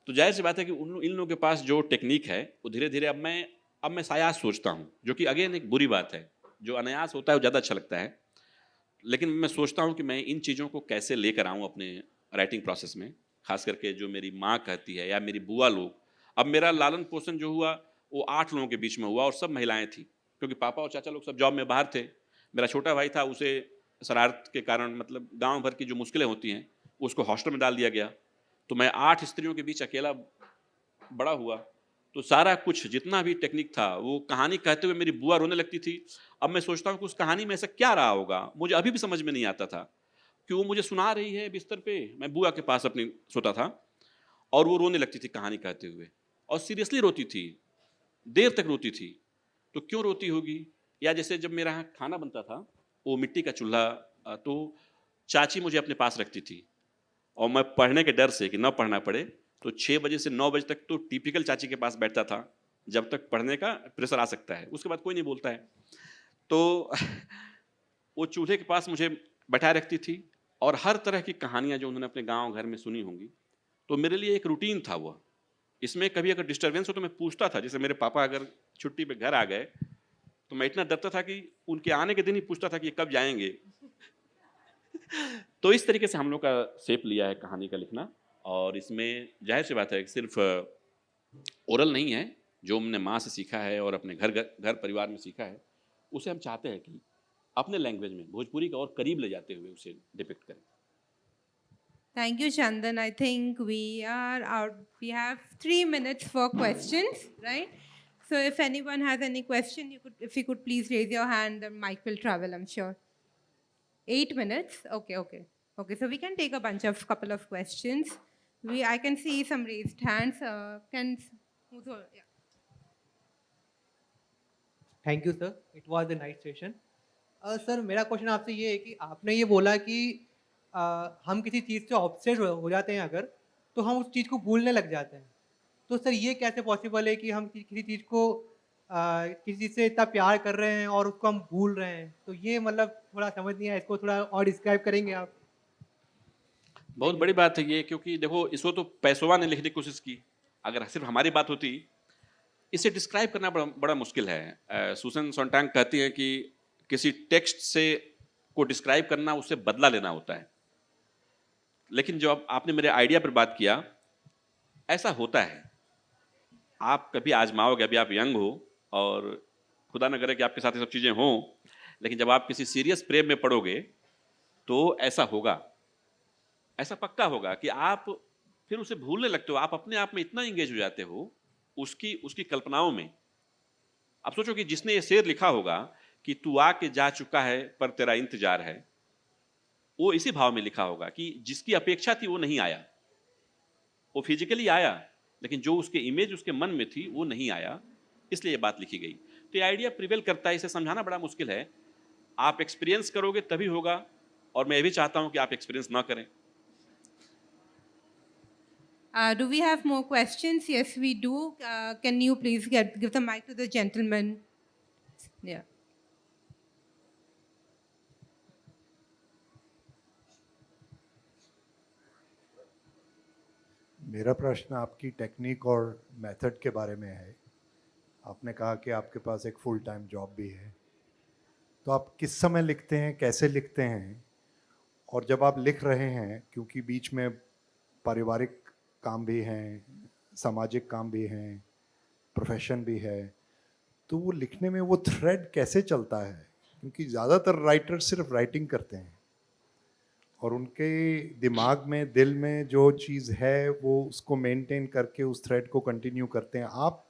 तो जाहिर सी बात है कि इन लोगों के पास जो टेक्निक है वो धीरे धीरे अब मैं सायास सोचता हूँ, जो कि अगेन एक बुरी बात है। जो अनायास होता है वो ज़्यादा अच्छा लगता है, लेकिन मैं सोचता हूँ कि मैं इन चीज़ों को कैसे लेकर आऊँ अपने राइटिंग प्रोसेस में। खास करके जो मेरी माँ कहती है या मेरी बुआ लोग। अब मेरा लालन पोषण जो हुआ वो 8 लोगों के बीच में हुआ, और सब महिलाएं थी, क्योंकि पापा और चाचा लोग सब जॉब में बाहर थे। मेरा छोटा भाई था, उसे शरारत के कारण, मतलब गांव भर की जो मुश्किलें होती हैं, उसको हॉस्टल में डाल दिया गया। तो मैं 8 स्त्रियों के बीच अकेला बड़ा हुआ। तो सारा कुछ जितना भी टेक्निक था, वो कहानी कहते हुए मेरी बुआ रोने लगती थी। अब मैं सोचता हूँ कि उस कहानी में ऐसा क्या रहा होगा, मुझे अभी भी समझ में नहीं आता था। कि वो मुझे सुना रही है बिस्तर पे, मैं बुआ के पास अपनी सोता था, और वो रोने लगती थी कहानी कहते हुए, और सीरियसली रोती थी, देर तक रोती थी। तो क्यों रोती होगी? या जैसे जब मेरे यहाँ खाना बनता था, वो मिट्टी का चूल्हा, तो चाची मुझे अपने पास रखती थी, और मैं पढ़ने के डर से कि ना पढ़ना पड़े, तो 6 बजे से 9 बजे तक तो टिपिकल चाची के पास बैठता था, जब तक पढ़ने का प्रेशर आ सकता है, उसके बाद कोई नहीं बोलता है। तो वो चूल्हे के पास मुझे बैठाए रखती थी, और हर तरह की कहानियाँ जो उन्होंने अपने गाँव घर में सुनी होंगी, तो मेरे लिए एक रूटीन था वो। इसमें कभी अगर डिस्टर्बेंस हो तो मैं पूछता था, जैसे मेरे पापा अगर छुट्टी पे घर आ गए, तो मैं इतना डरता था कि उनके आने के दिन ही पूछता था कि ये कब जाएँगे? तो इस तरीके से हम लोग का शेप लिया है कहानी का लिखना, और इसमें ज़ाहिर-सी बात है कि सिर्फ़ ओरल नहीं है, जो हमने माँ से सीखा है और अपने घर परिवार में सीखा है, उसे हम चाहते हैं कि अपने लैंग्वेज में भोजपुरी का और करीब ले जाते हुए उसे डिपिक्ट करें। Thank you, Chandan. I think we are out. We have 3 minutes for questions, right? So if anyone has any question, if you could please raise your hand, the mic will travel, I'm sure. 8 minutes? Okay, okay. Okay, so we can take a couple of questions. I can see some raised hands. Yeah. Thank you sir, it was a nice session. Sir मेरा question आपसे ये है कि आपने ये बोला कि हम किसी चीज़ से ऑब्सेस्ड हो जाते हैं अगर, तो हम उस चीज़ को भूलने लग जाते हैं। तो सर ये कैसे पॉसिबल है कि हम किसी चीज़ को किसी चीज़ से इतना प्यार कर रहे हैं और उसको हम भूल रहे हैं? तो ये मतलब थोड़ा समझ नहीं आया, इसको थोड़ा और डिस्क्राइब करेंगे आप? बहुत बड़ी बात है ये, क्योंकि देखो इसको तो पेशवा ने लिखने की कोशिश की, अगर सिर्फ हमारी बात होती, इसे डिस्क्राइब करना बड़ा मुश्किल है। सुसन सोंटांग कहती हैं कि किसी टेक्स्ट से को डिस्क्राइब करना उससे बदला लेना होता है। लेकिन जब आपने मेरे आइडिया पर बात किया, ऐसा होता है। आप कभी आजमाओगे, अभी आप यंग हो, और खुदा न करे कि आपके साथ ये सब चीज़ें हों, लेकिन जब आप किसी सीरियस प्रेम में पड़ोगे, तो ऐसा होगा। ऐसा पक्का होगा कि आप फिर उसे भूलने लगते हो, आप अपने आप में इतना एंगेज हो जाते हो उसकी उसकी कल्पनाओं में। आप सोचो कि जिसने ये शेर लिखा होगा कि तू आके जा चुका है पर तेरा इंतजार है, वो इसी भाव में लिखा होगा कि जिसकी अपेक्षा थी वो नहीं आया, वो फिजिकली आया, लेकिन जो उसके इमेज उसके मन में थी वो नहीं आया, इसलिए ये बात लिखी गई। तो ये आइडिया प्रिवेल करता है, इसे समझाना बड़ा मुश्किल है। आप एक्सपीरियंस करोगे तभी होगा, और मैं ये भी चाहता हूं कि आप एक्सपीरियंस ना करें। Do we have more questions? Yes, we do. Can you please give the mic to the gentleman? Yeah. मेरा प्रश्न आपकी टेक्निक और मेथड के बारे में है। आपने कहा कि आपके पास एक फुल टाइम जॉब भी है, तो आप किस समय लिखते हैं, कैसे लिखते हैं? और जब आप लिख रहे हैं, क्योंकि बीच में पारिवारिक काम भी हैं, सामाजिक काम भी हैं, प्रोफेशन भी है, तो वो लिखने में वो थ्रेड कैसे चलता है? क्योंकि ज़्यादातर राइटर सिर्फ राइटिंग करते हैं और उनके दिमाग में, दिल में जो चीज़ है वो उसको मेंटेन करके उस थ्रेड को कंटिन्यू करते हैं। आप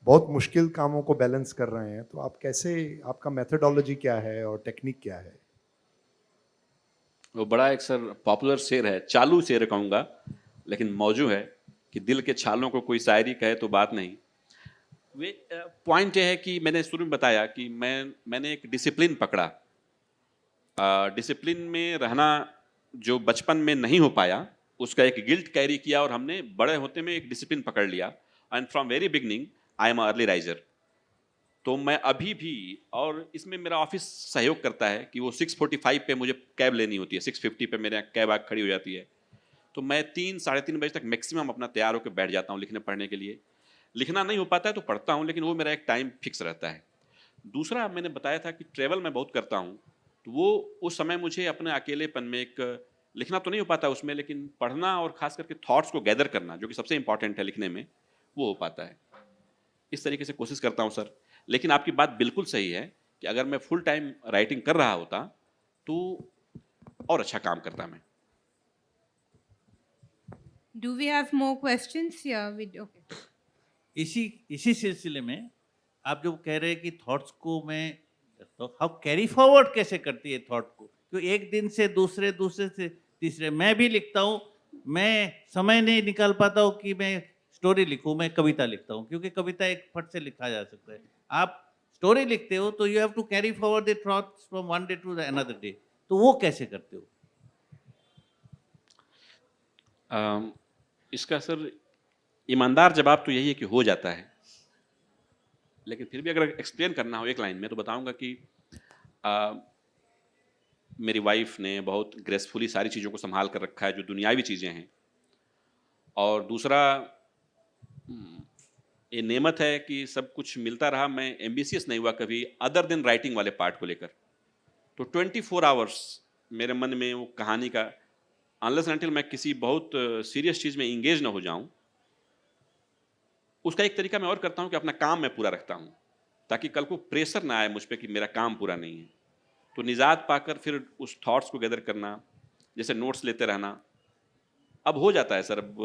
बहुत मुश्किल कामों को बैलेंस कर रहे हैं, तो आप कैसे, आपका मेथोडोलॉजी क्या है और टेक्निक क्या है? वो बड़ा एक सर पॉपुलर शेर है, चालू शेर कहूँगा, लेकिन मौजू है कि दिल के छालों को कोई शायरी कहे तो बात नहीं। वे पॉइंट ये है कि मैंने शुरू में बताया कि मैंने एक डिसिप्लिन पकड़ा। डिसिप्लिन में रहना जो बचपन में नहीं हो पाया, उसका एक गिल्ट कैरी किया, और हमने बड़े होते में एक डिसिप्लिन पकड़ लिया। And from very beginning I am early riser. तो मैं अभी भी, और इसमें मेरा ऑफिस सहयोग करता है कि वो 6:45 पे मुझे कैब लेनी होती है, 6:50 पे मेरे यहाँ कैब आके खड़ी हो जाती है, तो मैं 3 साढ़े 3 बजे तक मैक्सिमम अपना तैयार होकर बैठ जाता हूँ लिखने पढ़ने के लिए। लिखना नहीं हो पाता है तो पढ़ता हूँ, लेकिन वो मेरा एक टाइम फिक्स रहता है। दूसरा मैंने बताया था कि ट्रैवल मैं बहुत करता हूँ, तो वो उस समय मुझे अपने अकेलेपन में एक, लिखना तो नहीं हो पाता उसमें, लेकिन पढ़ना और खास करके थॉट्स को गैदर करना, जो कि सबसे इंपॉर्टेंट है लिखने में, वो हो पाता है। इस तरीके से कोशिश करता हूँ सर। लेकिन आपकी बात बिल्कुल सही है कि अगर मैं फुल टाइम राइटिंग कर रहा होता तो और अच्छा काम करता मैं। Do we have more questions? Yeah, okay. इसी सिलसिले में आप जो कह रहे हैं कि थॉट्स को मैं, तो हाउ कैरी फॉरवर्ड कैसे करती है थॉट को, क्योंकि एक दिन से दूसरे, दूसरे से तीसरे, मैं भी लिखता हूँ, मैं समय नहीं निकाल पाता हूँ कि मैं स्टोरी लिखूँ, मैं कविता लिखता हूँ, क्योंकि कविता एक फट से लिखा जा सकता है। आप स्टोरी लिखते हो तो you have to carry forward the thoughts from one day to the another day, तो वो कैसे करते हो? इसका सर ईमानदार जवाब तो यही है कि हो जाता है, लेकिन फिर भी अगर एक्सप्लेन करना हो एक लाइन में तो बताऊंगा कि मेरी वाइफ ने बहुत ग्रेसफुली सारी चीज़ों को संभाल कर रखा है जो दुनियावी चीज़ें हैं, और दूसरा ये नेमत है कि सब कुछ मिलता रहा। मैं एम्बिशियस नहीं हुआ कभी अदर देन राइटिंग वाले पार्ट को लेकर। तो 24 आवर्स मेरे मन में वो कहानी का, अनलेस अनटिल मैं किसी बहुत सीरियस चीज़ में इंगेज ना हो जाऊं, उसका एक तरीका मैं और करता हूं कि अपना काम मैं पूरा रखता हूं, ताकि कल को प्रेशर ना आए मुझ पे कि मेरा काम पूरा नहीं है। तो निजात पाकर फिर उस थॉट्स को गैदर करना, जैसे नोट्स लेते रहना, अब हो जाता है सर। अब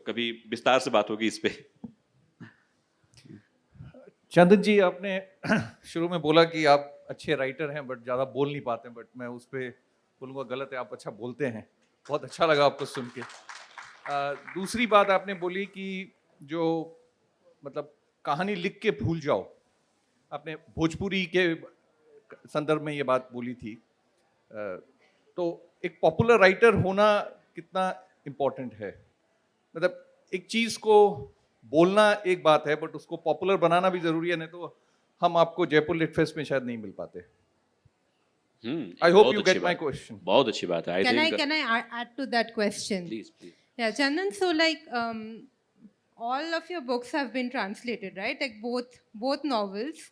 कभी विस्तार से बात होगी इस पे। चंदन जी, आपने शुरू में बोला कि आप अच्छे राइटर हैं बट ज़्यादा बोल नहीं पाते हैं, बट मैं उस पर बोलूँगा गलत है, आप अच्छा बोलते हैं। बहुत अच्छा लगा आपको सुन के। दूसरी बात आपने बोली कि जो मतलब कहानी लिख के भूल जाओ, आपने भोजपुरी के संदर्भ में ये बात बोली थी। तो एक पॉपुलर राइटर होना कितना इम्पोर्टेंट है? मतलब एक चीज़ को बोलना एक बात है, बट उसको पॉपुलर बनाना भी जरूरी है, नहीं तो हम आपको जयपुर लिट फेस्ट में शायद नहीं मिल पाते। I hope you get my question. बहुत अच्छी बात है। Can I add to that question? Please please. Yeah, Chandan. So like all of your books have been translated, right? Like both novels,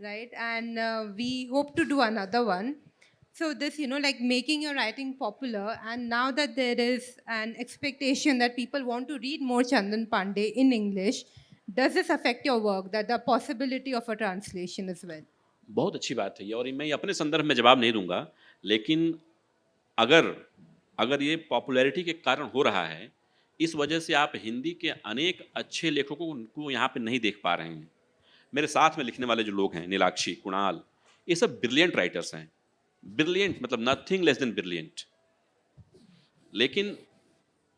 right? And we hope to do another one. So this, like making your writing popular, and now that there is an expectation that people want to read more Chandan Pandey in English, does this affect your work? That the possibility of a translation as well? बहुत अच्छी बात है ये, और मैं अपने संदर्भ में जवाब नहीं दूंगा, लेकिन अगर ये पॉपुलैरिटी के कारण हो रहा है, इस वजह से आप हिंदी के अनेक अच्छे लेखकों को यहाँ पे नहीं देख पा रहे हैं। मेरे साथ में लिखने वाले जो लोग हैं, नीलाक्षी, कुणाल, ये सब ब्रिलियंट राइटर्स हैं। ब्रिलियंट मतलब नथिंग लेस देन ब्रिलियंट। लेकिन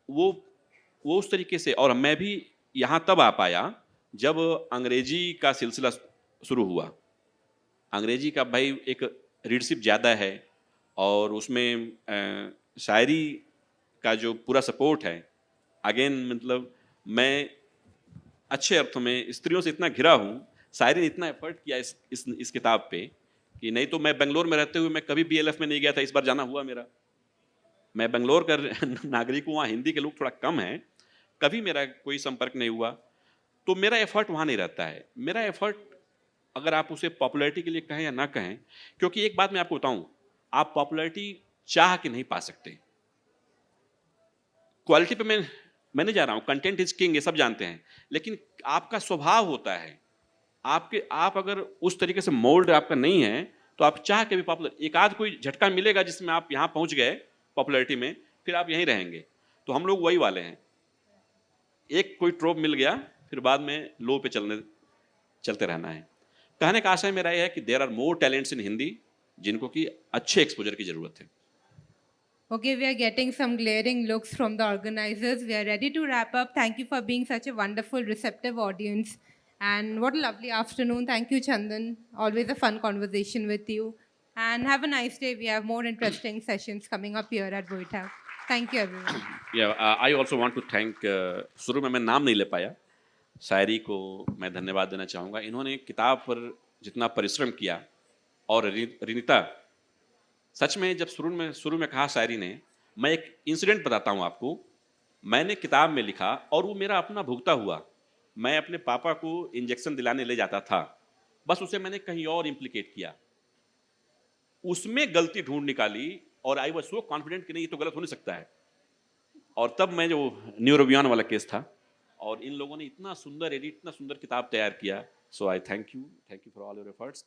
वो उस तरीके से, और मैं भी यहाँ तब आ पाया जब अंग्रेजी का सिलसिला शुरू हुआ। अंग्रेजी का भाई एक रीडरशिप ज़्यादा है, और उसमें शायरी का जो पूरा सपोर्ट है, अगेन मतलब मैं अच्छे अर्थों में स्त्रियों से इतना घिरा हूँ, शायरी ने इतना एफर्ट किया इस किताब पे कि नहीं तो मैं बेंगलोर में रहते हुए मैं कभी BLF में नहीं गया था। इस बार जाना हुआ मेरा। मैं बेंगलोर का नागरिक हूँ, वहाँ हिंदी के लोग थोड़ा कम हैं, कभी मेरा कोई संपर्क नहीं हुआ, तो मेरा एफर्ट वहाँ नहीं रहता है। मेरा एफर्ट, अगर आप उसे पॉपुलैरिटी के लिए कहें या ना कहें, क्योंकि एक बात मैं आपको बताऊं, आप पॉपुलैरिटी चाह के नहीं पा सकते। क्वालिटी पे मैं नहीं जा रहा हूं, कंटेंट इज किंग, ये सब जानते हैं, लेकिन आपका स्वभाव होता है। आप अगर उस तरीके से मोल्ड आपका नहीं है, तो आप चाह के भी पॉपुलर, एक आध कोई झटका मिलेगा जिसमें आप यहाँ पहुंच गए पॉपुलैरिटी में, फिर आप यहीं रहेंगे। तो हम लोग वही वाले हैं, एक कोई ट्रोप मिल गया, फिर बाद में लो पे चलते रहना है। कहने का आशय मेरा यह है कि there are more talents in Hindi जिनको कि अच्छे एक्सपोजर की जरूरत है। Okay, we are getting some glaring looks from the organizers. We are ready to wrap up. Thank you for being such a wonderful, receptive audience. And what a lovely afternoon. Thank you, Chandan. Always a fun conversation with you. And have a nice day. We have more interesting sessions coming up here at Boita. Thank you, everyone. I also want to thank, शुरू में मैं नाम नहीं ले पाया, शायरी को मैं धन्यवाद देना चाहूँगा। इन्होंने किताब पर जितना परिश्रम किया, और रिनीता, सच में जब शुरू में कहा शायरी ने, मैं एक इंसिडेंट बताता हूँ आपको। मैंने किताब में लिखा और वो मेरा अपना भुगता हुआ। मैं अपने पापा को इंजेक्शन दिलाने ले जाता था, बस उसे मैंने कहीं और इम्प्लीकेट किया, उसमें गलती ढूंढ निकाली, और आई वाज सो कॉन्फिडेंट कि नहीं ये तो गलत हो नहीं सकता है। और तब मैं जो न्यूरोबियन वाला केस था, और इन लोगों ने इतना सुंदर एडिट, इतना सुंदर किताब तैयार किया। So I thank you for all your efforts.